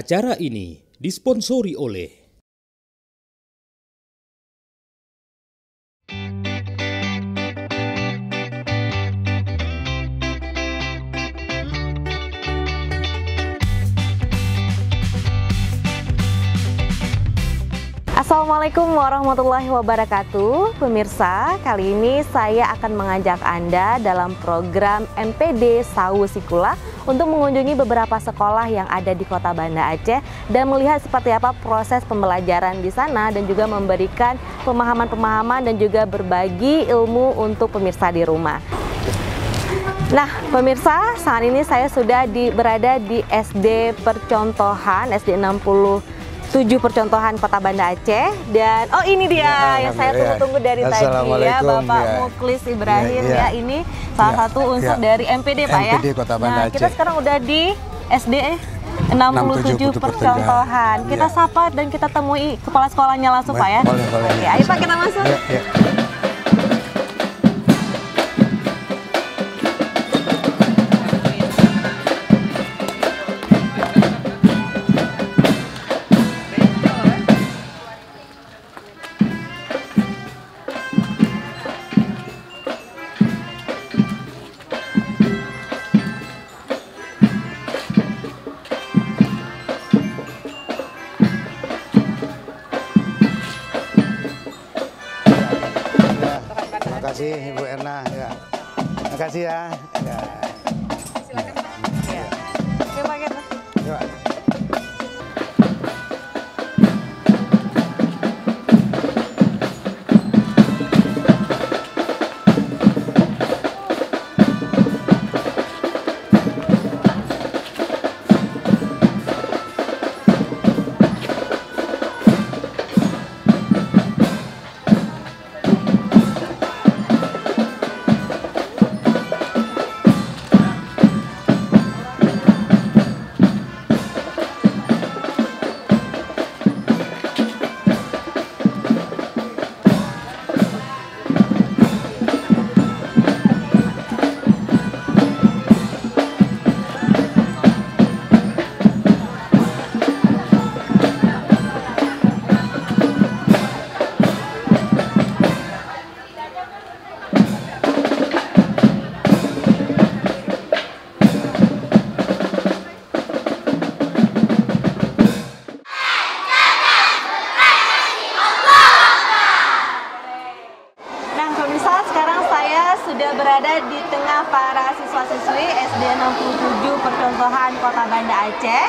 Acara ini disponsori oleh Assalamualaikum warahmatullahi wabarakatuh. Pemirsa, kali ini saya akan mengajak Anda dalam program MPD Sawu Sikula untuk mengunjungi beberapa sekolah yang ada di Kota Banda Aceh dan melihat seperti apa proses pembelajaran di sana dan juga memberikan pemahaman-pemahaman dan juga berbagi ilmu untuk pemirsa di rumah. Nah, pemirsa, saat ini saya sudah berada di SD Percontohan, SD 67 Percontohan Kota Banda Aceh. Dan oh, ini dia yang saya tunggu-tunggu dari tadi ya, Bapak Muklis Ibrahim ya. Ini salah satu unsur dari MPD Pak ya. MPD Kota Banda Aceh. Kita sekarang udah di SD 67 Percontohan. Kita sapa dan kita temui kepala sekolahnya langsung Pak ya. Boleh. Oke, ayo Pak, kita masuk. Ya. Terima kasih Ibu Erna ya. Terima kasih ya. Silakan Pak. Ya. Oke Pak, kita. Ya. Sudah berada di tengah para siswa-siswi SD 67 Percontohan Kota Banda Aceh.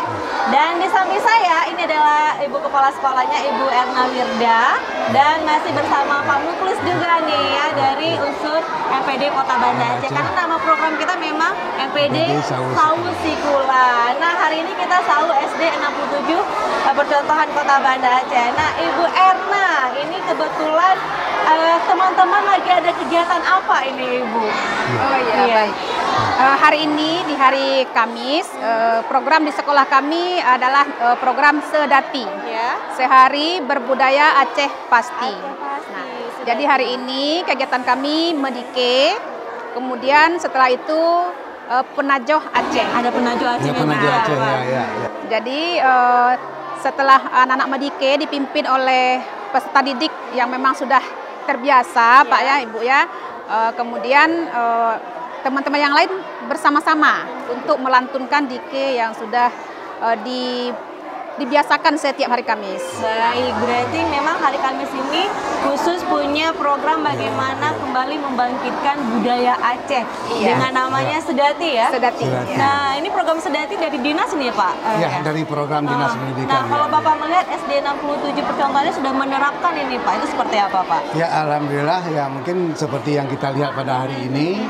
Dan di samping saya ini adalah Ibu Kepala Sekolahnya, Ibu Erna Wirda. Dan masih bersama Pak Muklis juga nih ya, dari unsur MPD Kota Banda Aceh. Karena nama program kita memang MPD Sawu Sikula. Nah, hari ini kita Sawu SD 67 Percontohan Kota Banda Aceh. Nah, Ibu Erna, ini kebetulan teman-teman lagi ada kegiatan apa ini Ibu? Oh iya, baik. Hari ini di hari Kamis, program di sekolah kami adalah program Sedati. Ya. Sehari Berbudaya Aceh Pasti. Nah, jadi hari ini kegiatan kami Medike, kemudian setelah itu Penajoh Aceh. Ada Penajoh Aceh. Ya. Jadi setelah anak-anak Medike dipimpin oleh peserta didik yang memang sudah terbiasa Pak ya Ibu ya, kemudian teman-teman yang lain bersama-sama untuk melantunkan dike yang sudah dibiasakan setiap hari Kamis. Baik, berarti memang hari Kamis ini khusus punya program bagaimana kembali membangkitkan budaya Aceh dengan namanya Sedati ya? Sedati. Nah, ini program Sedati dari dinas ini ya Pak? Ya, dari program dinas pendidikan. Nah, kalau Bapak melihat SD 67 Percontohannya sudah menerapkan ini Pak, itu seperti apa Pak? Ya, alhamdulillah ya, mungkin seperti yang kita lihat pada hari ini,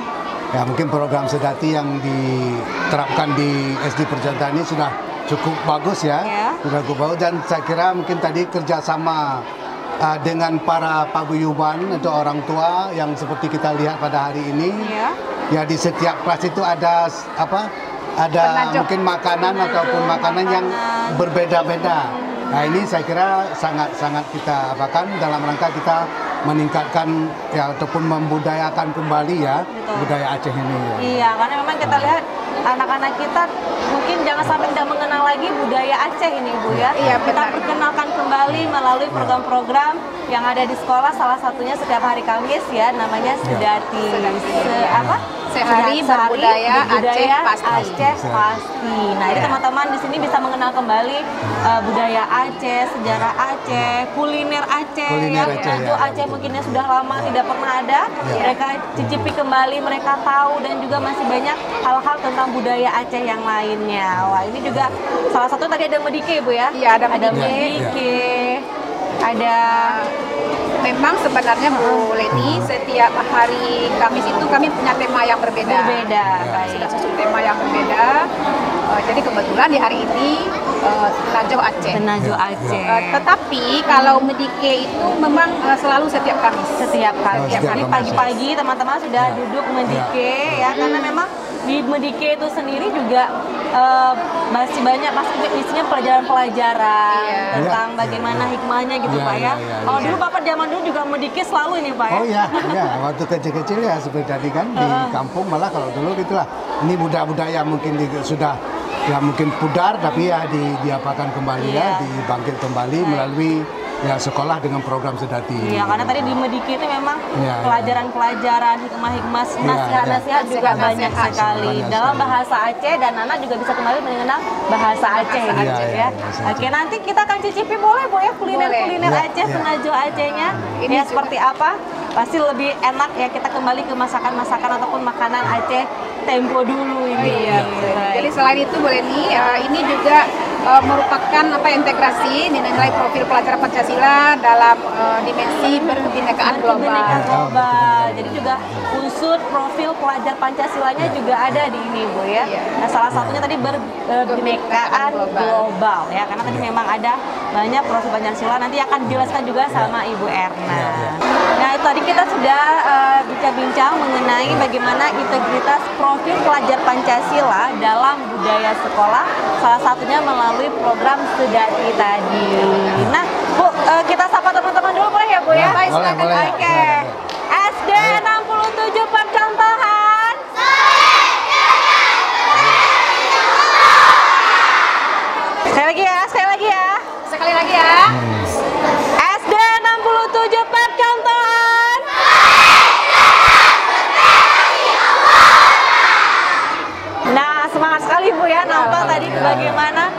ya mungkin program Sedati yang diterapkan di SD Percontohan ini sudah cukup bagus ya, sudah cukup bagus, dan saya kira mungkin tadi kerjasama dengan para paguyuban atau orang tua yang seperti kita lihat pada hari ini, ya di setiap kelas itu ada mungkin makanan ataupun makanan yang berbeda-beda. Nah, ini saya kira sangat kita apakan dalam rangka kita meningkatkan ya ataupun membudayakan kembali ya budaya Aceh ini. Iya, karena memang kita lihat anak-anak kita mungkin jangan sampai tidak mengenal lagi budaya Aceh ini Ibu ya. Iya, Kita benar. perkenalkan kembali melalui program-program yang ada di sekolah, salah satunya setiap hari Kamis ya, namanya Sedati. Sehari berbudaya Aceh Pasti. Aceh Pasti. Nah, ini teman-teman di sini bisa mengenal kembali budaya Aceh, sejarah Aceh, kuliner Aceh, Kuliner ya. Aceh, Itu ya. Aceh mungkin yang sudah lama tidak pernah ada. Mereka cicipi kembali, mereka tahu dan juga masih banyak hal-hal tentang budaya Aceh yang lainnya. Wah, ini juga salah satu tadi ada Medike, Bu ya? Iya, ada Medike. Ada Memang sebenarnya Bu Leni, setiap hari Kamis itu kami punya tema yang berbeda. baik. Sudah susun tema yang berbeda. Jadi kebetulan di hari ini Najo Aceh. Tenajo Aceh. Tetapi kalau Medike itu memang selalu setiap Kamis. Setiap kali. Oh, setiap Jadi Kamis, pagi-pagi teman-teman sudah duduk Medike ya, karena memang di Medike itu sendiri juga masih banyak pasti isinya pelajaran-pelajaran tentang bagaimana hikmahnya gitu Pak ya. Kalau dulu Bapak zaman dulu juga Medike selalu ini Pak ya. Oh iya, waktu kecil-kecil ya seperti tadi kan di kampung, malah kalau dulu gitulah. Ini budaya mungkin sudah ya mungkin pudar, tapi ya diapakan kembali ya, dibangkit kembali melalui ya sekolah dengan program Sedati. Iya, karena tadi di Medike itu memang pelajaran-pelajaran, hikmah-hikmah, nasihat-nasihat juga banyak sekali dalam bahasa Aceh, dan anak juga bisa kembali mengenal bahasa Aceh gitu ya. Oke, nanti kita akan cicipi boleh Bu ya kuliner-kuliner Aceh, Tenajo Acehnya. Ini seperti apa? Pasti lebih enak ya, kita kembali ke masakan-masakan ataupun makanan Aceh tempo dulu ini ya. Jadi selain itu Bu Leni, ini juga merupakan integrasi nilai profil pelajar Pancasila dalam dimensi berkebinekaan global. Jadi juga unsur profil pelajar Pancasilanya juga ada di ini Bu ya. Nah, salah satunya tadi berkebinekaan global ya, karena tadi memang ada banyak profil Pancasila, nanti akan dijelaskan juga sama Ibu Erna. Nah, tadi kita sudah bincang-bincang mengenai bagaimana integritas profil pelajar Pancasila dalam budaya sekolah, salah satunya melalui program Sedati tadi. Nah, Bu, kita sapa teman-teman dulu boleh ya Bu ya? Boleh, boleh. Oke. SD 67 Percontohan. Sekali lagi ya, sekali lagi ya. Sekali lagi ya. SD 67 Percontohan. Nah, semangat sekali Bu ya, nampak tadi bagaimana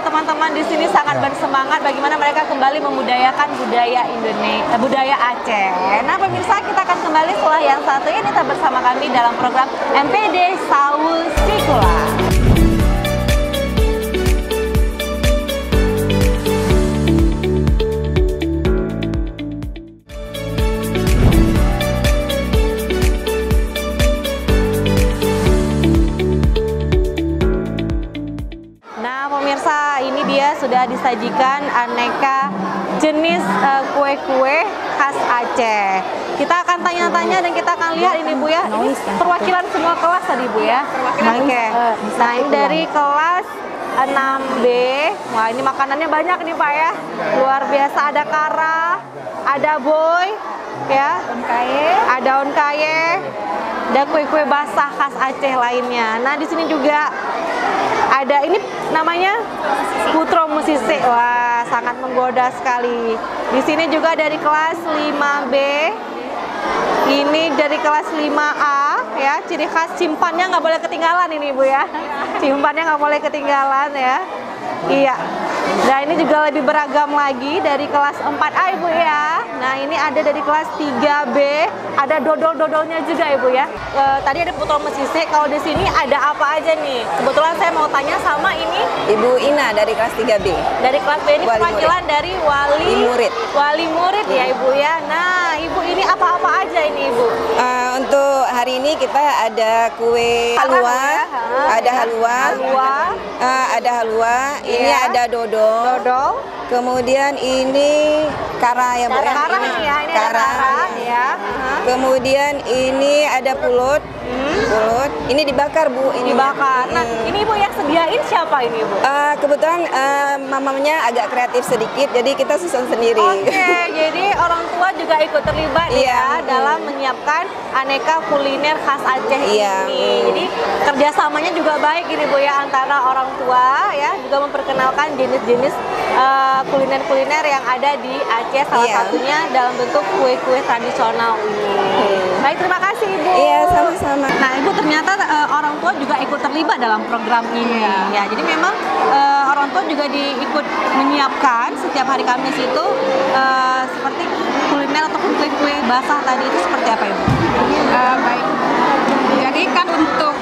teman-teman di sini sangat bersemangat bagaimana mereka kembali memudayakan budaya Indonesia, budaya Aceh. Nah, pemirsa, kita akan kembali setelah yang satu ini, tetap bersama kami dalam program MPD Sawu Sikula. Ini dia sudah disajikan aneka jenis kue-kue khas Aceh. Kita akan tanya-tanya dan kita akan lihat ini Bu ya. Ini perwakilan semua kelas tadi Bu ya. Oke. Nah, ini dari kelas 6B. Wah, ini makanannya banyak nih Pak ya. Luar biasa, ada kara, ada boy, ya. Ada daun kaye, ada kue-kue basah khas Aceh lainnya. Nah, di sini juga ada ini namanya Putro Musisi. Wah, sangat menggoda sekali. Di sini juga dari kelas 5B. Ini dari kelas 5A ya. Ciri khas cimpannya nggak boleh ketinggalan ini Bu ya. Cimpannya nggak boleh ketinggalan ya. Iya. Nah, ini juga lebih beragam lagi dari kelas 4A Ibu ya. Nah, ini ada dari kelas 3B, ada dodol-dodolnya juga Ibu ya. Tadi ada Putro Musisi, kalau di sini ada apa aja nih? Kebetulan saya mau tanya sama ini Ibu Ina dari kelas 3B. dari kelas B, ini perwakilan dari wali murid ya Ibu ya. Nah, Ibu ini apa-apa aja ini Ibu? Untuk hari ini kita ada kue halua, ada halua, ada halua, ini ada dodol, kemudian ini kara ya Bu. Kara ini ya, ini kara. ada kara ya. Kemudian ini ada pulut, pulut. Ini dibakar Bu. Ini Dibakar. Nah, ini Ibu yang sediain siapa ini Ibu? Kebetulan mamanya agak kreatif sedikit, jadi kita susun sendiri. Oke, jadi orang tua juga ikut terlibat Iya, dalam menyiapkan aneka kuliner khas Aceh Iya. ini. Jadi kerjasamanya juga baik ini Bu ya, antara orang tua ya, juga memperkenalkan jenis-jenis kuliner-kuliner yang ada di Aceh, salah Iya. satunya dalam bentuk kue-kue tradisional ini. Baik, terima kasih Ibu. Iya, sama-sama. Nah, Ibu ternyata orang tua juga ikut terlibat dalam program ini. Ya, jadi memang orang tua juga ikut menyiapkan setiap hari Kamis itu seperti kuliner ataupun kue-kue basah tadi itu seperti apa Ibu? Baik. Jadi kan untuk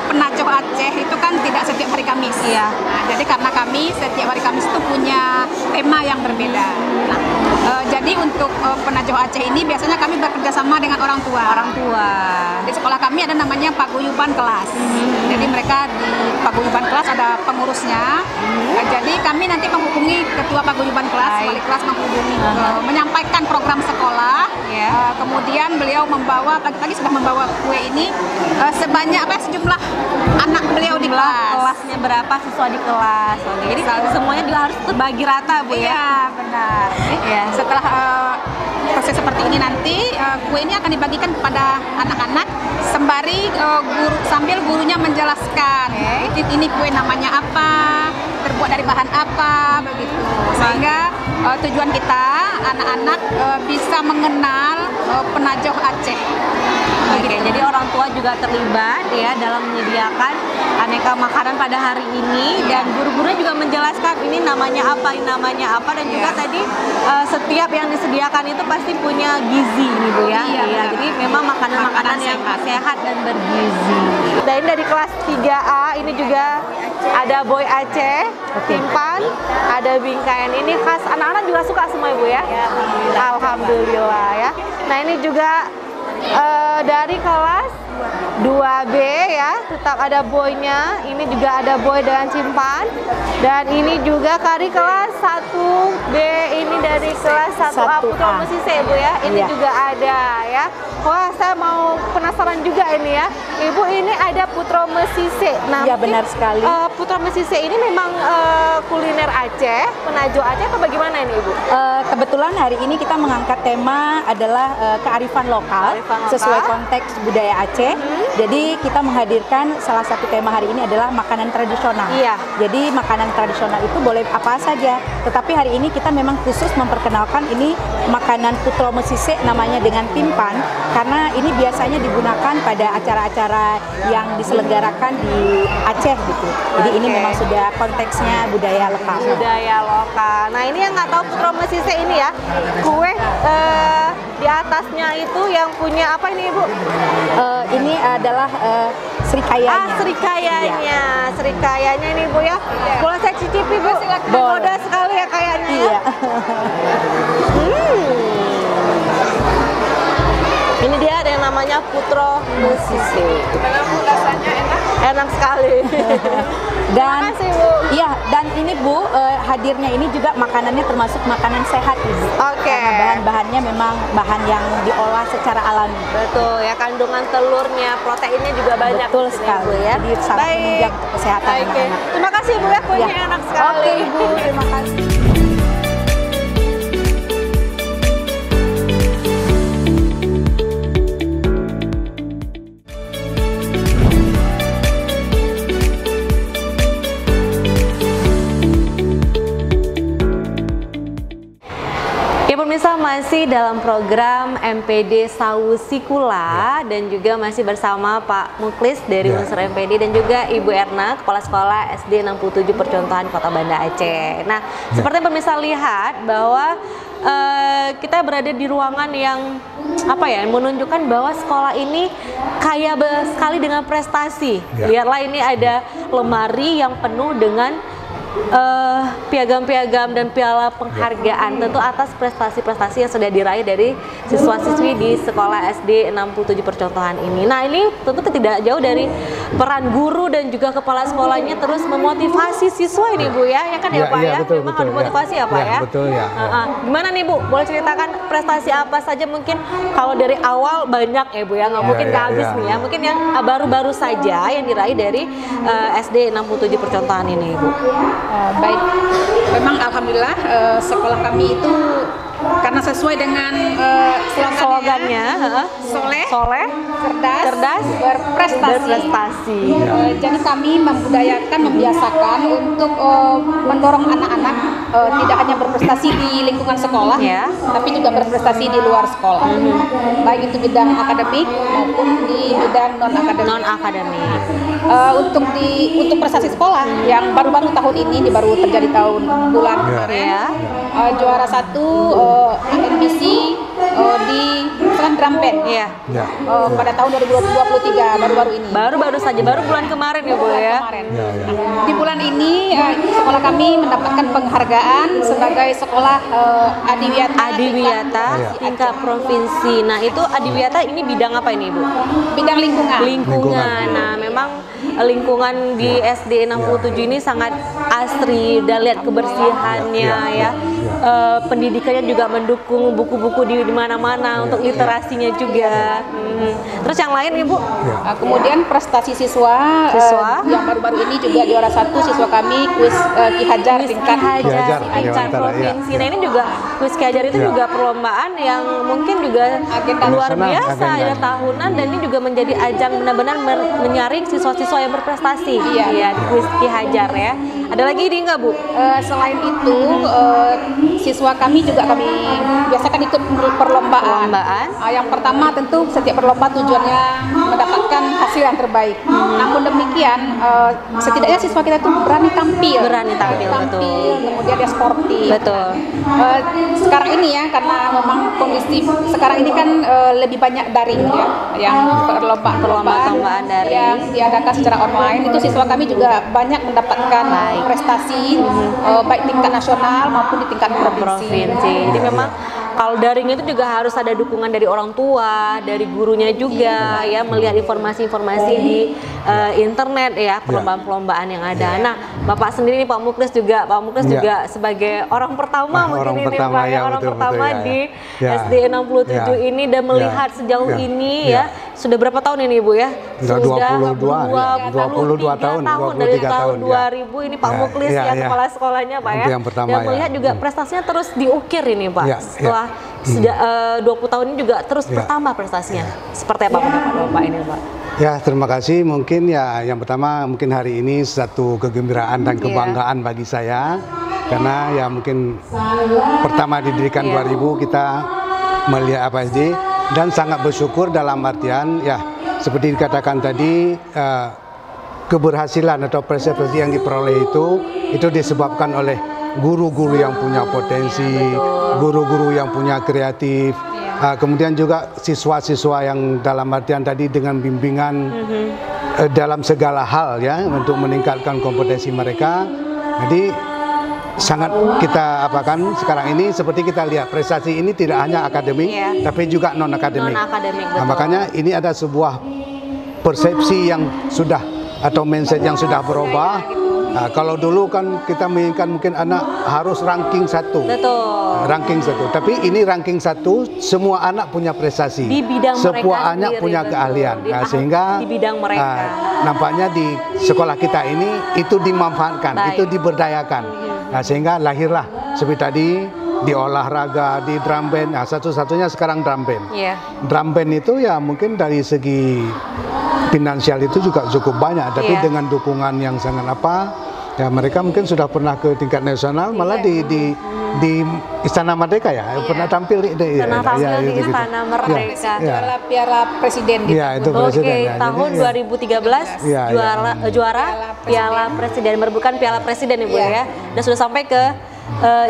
penacoh Aceh itu kan tidak setiap hari Kamis. Iya. Nah, jadi karena kami setiap hari Kamis itu punya tema yang berbeda. Nah, jadi untuk penacoh Aceh ini biasanya kami bekerja sama dengan orang tua. Di sekolah kami ada namanya paguyuban kelas. Jadi mereka di paguyuban kelas ada pengurusnya. Jadi kami nanti menghubungi ketua paguyuban kelas, wali kelas menghubungi menyampaikan program sekolah. Kemudian beliau membawa pagi-pagi sudah membawa kue ini sebanyak sejumlah anak beliau di kelas. Kelasnya berapa sesuai di kelas. Oke, jadi semuanya juga harus terbagi rata Bu ya. Iya, benar. Iya. Setelah proses seperti ini nanti kue ini akan dibagikan kepada anak-anak sembari sambil gurunya menjelaskan ini kue namanya apa, terbuat dari bahan apa, begitu. Sehingga tujuan kita anak-anak bisa mengenal penacoh Aceh. Oke, jadi orang tua juga terlibat ya dalam menyediakan aneka makanan pada hari ini dan guru-gurunya juga menjelaskan ini namanya apa dan juga tadi setiap yang disediakan itu pasti punya gizi nih Bu ya. Iya, jadi memang makanan-makanan yang sehat dan bergizi. Dan dari kelas 3A ini juga ada boy Aceh, timpan, ada bingkayan. Ini khas anak-anak juga suka semua Ibu ya. Alhamdulillah ya. Nah, ini juga dari kelas 2B ya, tetap ada boynya. Ini juga ada boy dengan cimpan. Dan ini juga dari kelas 1B, ini dari kelas 1A Putra Mesise Bu ya. Ini juga ada ya. Wah, saya mau penasaran juga ini ya. Ibu, ini ada Putra Mesise. Nah, ya benar sekali. Putra Mesise ini memang kuliner Aceh, penajo Aceh atau bagaimana ini Ibu? Kebetulan hari ini kita mengangkat tema adalah kearifan lokal sesuai konteks budaya Aceh. Jadi kita menghadirkan salah satu tema hari ini adalah makanan tradisional. Iya. Jadi makanan tradisional itu boleh apa saja. Tetapi hari ini kita memang khusus memperkenalkan ini makanan Putra Mesise namanya dengan timpan karena ini biasanya digunakan pada acara-acara yang diselenggarakan di Aceh gitu. Jadi ini memang sudah konteksnya budaya lokal. Budaya lokal. Nah, ini yang nggak tahu Putra Mesise ini ya, kue di atasnya itu yang punya apa ini Ibu? Ini adalah serikayanya. Serikayanya. Serikayanya ini Bu ya. Boleh saya cicipi Bu? Goda sekali ya kayaknya. Iya. Ini dia ada yang namanya Putra Mesise. Rasanya enak. Enak sekali. Dan terima kasih Bu. Iya, dan ini Bu hadirnya ini juga makanannya termasuk makanan sehat Ibu. Oke. Karena bahan-bahannya memang bahan yang diolah secara alami. Betul ya, kandungan telurnya, proteinnya juga banyak. Betul sekali. Bu, ya. Jadi sangat menunjang kesehatan anak-anak. Terima kasih Bu ya, kuenya enak sekali. Oke Ibu, terima kasih. Pemirsa, masih dalam program MPD Sausikula dan juga masih bersama Pak Muklis dari Unsur MPD dan juga Ibu Erna, Kepala Sekolah SD 67 Percontohan Kota Banda Aceh. Nah, seperti pemirsa lihat bahwa kita berada di ruangan yang menunjukkan bahwa sekolah ini kaya sekali dengan prestasi. Lihatlah, ini ada lemari yang penuh dengan piagam-piagam dan piala penghargaan tentu atas prestasi-prestasi yang sudah diraih dari siswa-siswi di sekolah SD 67 Percontohan ini. Nah, ini tentu tidak jauh dari peran guru dan juga kepala sekolahnya terus memotivasi siswa ini Bu ya kan ya Pak ya? Betul, Memang harus dimotivasi ya Pak ya? Betul ya. Gimana nih Bu? Boleh ceritakan prestasi apa saja mungkin kalau dari awal banyak ya Bu ya, nggak mungkin nggak habis nih ya. Mungkin yang baru-baru saja yang diraih dari SD 67 Percontohan ini Bu. Baik, memang alhamdulillah sekolah kami itu karena sesuai dengan slogannya soleh, cerdas, berprestasi. Jadi kami membudayakan, membiasakan untuk mendorong anak-anak tidak hanya berprestasi di lingkungan sekolah, tapi juga berprestasi di luar sekolah, baik itu bidang akademik maupun di bidang non akademik. Untuk prestasi sekolah yang baru-baru tahun ini, baru terjadi bulan kemarin, juara 1 NBC di drum band pada tahun 2023 baru-baru ini. Baru saja, baru bulan kemarin ya Bu ya. Di bulan ini sekolah kami mendapatkan penghargaan sebagai sekolah Adiwiyata tingkat provinsi. Nah itu Adiwiyata ini bidang apa ini Bu? Bidang lingkungan. Nah memang lingkungan di SD 67 ini sangat asri dan lihat kebersihannya ya. Pendidikannya juga mendukung buku-buku di mana-mana untuk literasinya juga. Terus yang lain Ibu? Kemudian prestasi siswa yang baru-baru ini juga juara 1 siswa kami kuis Ki Hajar tingkat provinsi. Nah ini juga kuis Ki Hajar itu juga perlombaan yang mungkin juga luar biasa ya tahunan, dan ini juga menjadi ajang benar-benar menyaring siswa-siswa yang berprestasi di kuis Ki Hajar ya. Ada lagi ini enggak Bu? Selain itu siswa kami juga kami biasakan ikut perlombaan. Yang pertama tentu setiap perlombaan tujuannya mendapatkan hasil yang terbaik. Namun demikian setidaknya siswa kita itu berani tampil, betul. Kemudian dia sportif. Betul. Sekarang ini ya, karena memang kondisi sekarang ini kan lebih banyak daring ya, yang perlombaan daring yang diadakan secara online, itu siswa kami juga banyak mendapatkan prestasi baik tingkat nasional maupun di tingkat provinsi. Jadi memang kalau daring itu juga harus ada dukungan dari orang tua, dari gurunya juga ya, melihat informasi-informasi di internet ya, perlombaan-perlombaan yang ada. Nah, Bapak sendiri nih Pak Muklis juga sebagai orang pertama di SD 67 ini dan melihat sejauh ini ya. Sudah berapa tahun ini Ibu ya? Sudah 22 tahun. Dari tahun 2000 ini Pak Muklis ya kepala sekolahnya Pak ya. Dan melihat juga prestasinya terus diukir ini Pak. Setelah 20 tahun ini juga terus bertambah prestasinya. Seperti apa pendapat Bapak ini Pak? Ya, terima kasih. Mungkin ya yang pertama mungkin hari ini satu kegembiraan dan kebanggaan bagi saya, karena ya mungkin pertama didirikan 2000 kita melihat APSD, dan sangat bersyukur dalam artian ya seperti dikatakan tadi, keberhasilan atau prestasi yang diperoleh itu disebabkan oleh guru-guru yang punya potensi, guru-guru yang punya kreatif, kemudian juga siswa-siswa yang dalam artian tadi dengan bimbingan dalam segala hal ya untuk meningkatkan kompetensi mereka. Jadi sangat kita apakan sekarang ini, seperti kita lihat prestasi ini tidak hanya akademik tapi juga non akademik. Nah, makanya ini ada sebuah persepsi yang sudah atau mindset yang sudah berubah. Nah, kalau dulu kan kita menginginkan mungkin anak harus ranking 1. Ranking 1. Tapi ini ranking 1, semua anak punya prestasi. Di bidang semua anak punya keahlian. Nah, sehingga di bidang mereka. Nampaknya di sekolah kita ini itu dimanfaatkan, itu diberdayakan. Nah, sehingga lahirlah seperti tadi di olahraga, di drum band. Nah, satu-satunya sekarang drum band. Drum band itu ya mungkin dari segi finansial itu juga cukup banyak, tapi dengan dukungan yang sangat ya mereka mungkin sudah pernah ke tingkat nasional, malah di Istana Merdeka ya, pernah tampil di Istana Merdeka. Piala Presiden itu presiden. Tahun 2013 juara Piala Presiden, merebutkan Piala Presiden Ibu ya, dan sudah sampai ke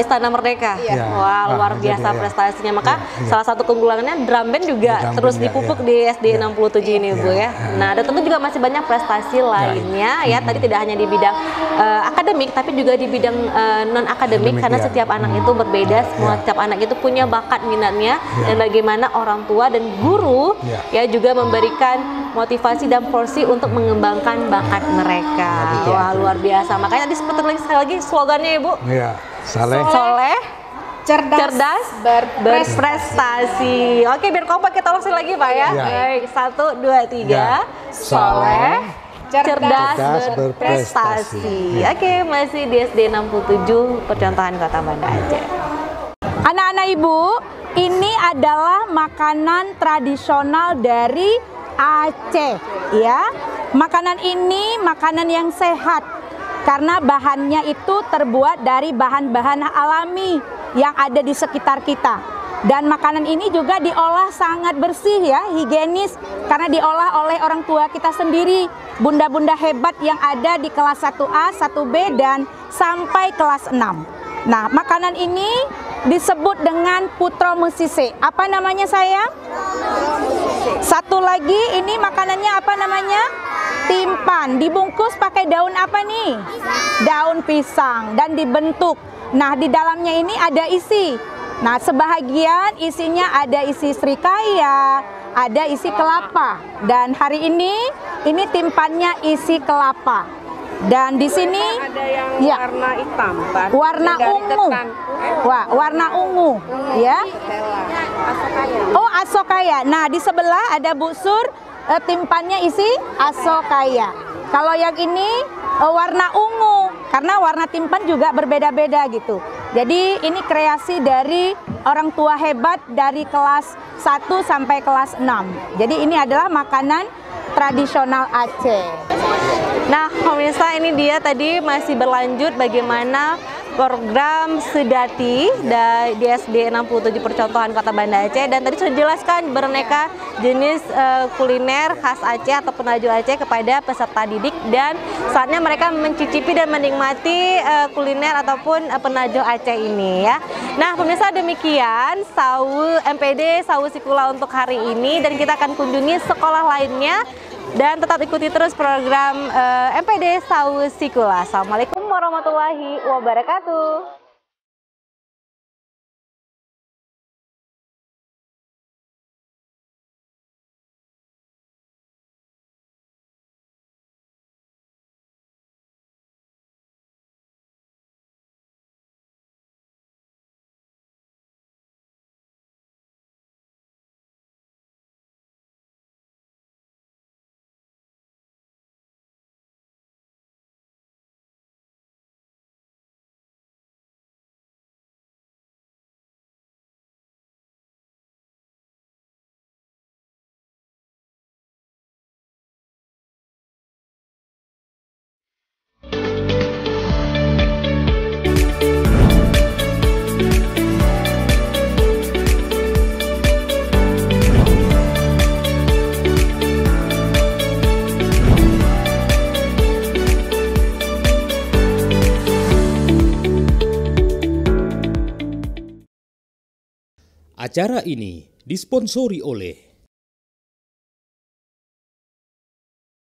Istana Merdeka. Wah, luar biasa prestasinya. Maka salah satu keunggulannya drum band juga terus dipupuk di SD 67 ini Bu ya. Nah, dan tentu juga masih banyak prestasi lainnya ya. Tadi tidak hanya di bidang akademik tapi juga di bidang non akademik, karena setiap anak itu berbeda, setiap anak itu punya bakat minatnya, dan bagaimana orang tua dan guru ya juga memberikan motivasi dan porsi untuk mengembangkan bakat mereka. Wah, luar biasa. Makanya tadi sekali lagi slogannya Ibu. Iya, Soleh, cerdas, berprestasi. Oke, biar kompak kita ulang lagi Pak ya. Baik, 1, 2, 3. Soleh, cerdas, berprestasi. Oke, masih di SD 67 Percontohan Kota Banda Aceh. Anak-anak Ibu, ini adalah makanan tradisional dari Aceh, ya. Makanan ini makanan yang sehat karena bahannya itu terbuat dari bahan-bahan alami yang ada di sekitar kita. Dan makanan ini juga diolah sangat bersih ya, higienis karena diolah oleh orang tua kita sendiri, bunda-bunda hebat yang ada di kelas 1A, 1B dan sampai kelas 6. Nah, makanan ini disebut dengan Putro Mesise. Apa namanya sayang? Satu lagi, ini makanannya apa namanya? Timpan. Dibungkus pakai daun apa nih? Daun pisang dan dibentuk. Nah, di dalamnya ini ada isi. Nah, sebahagian isinya ada isi srikaya, ada isi kelapa. Dan hari ini timpannya isi kelapa. Dan di sini ada yang warna hitam, warna ungu. Wah, warna ungu, ya. Oh, asokaya. Nah, di sebelah ada busur, timpannya isi asokaya. Kalau yang ini warna ungu, karena warna timpan juga berbeda-beda gitu. Jadi ini kreasi dari orang tua hebat dari kelas 1 sampai kelas 6. Jadi ini adalah makanan tradisional Aceh. Nah, pemirsa, ini dia tadi masih berlanjut bagaimana program Sedati di SD 67 Percontohan Kota Banda Aceh, dan tadi sudah dijelaskan beraneka jenis kuliner khas Aceh atau penaju Aceh kepada peserta didik, dan saatnya mereka mencicipi dan menikmati kuliner ataupun penaju Aceh ini ya. Nah, pemirsa, demikian MPD Sawu Sikula untuk hari ini, dan kita akan kunjungi sekolah lainnya. Dan tetap ikuti terus program MPD Sawu Sikula. Assalamualaikum warahmatullahi wabarakatuh. Acara ini disponsori oleh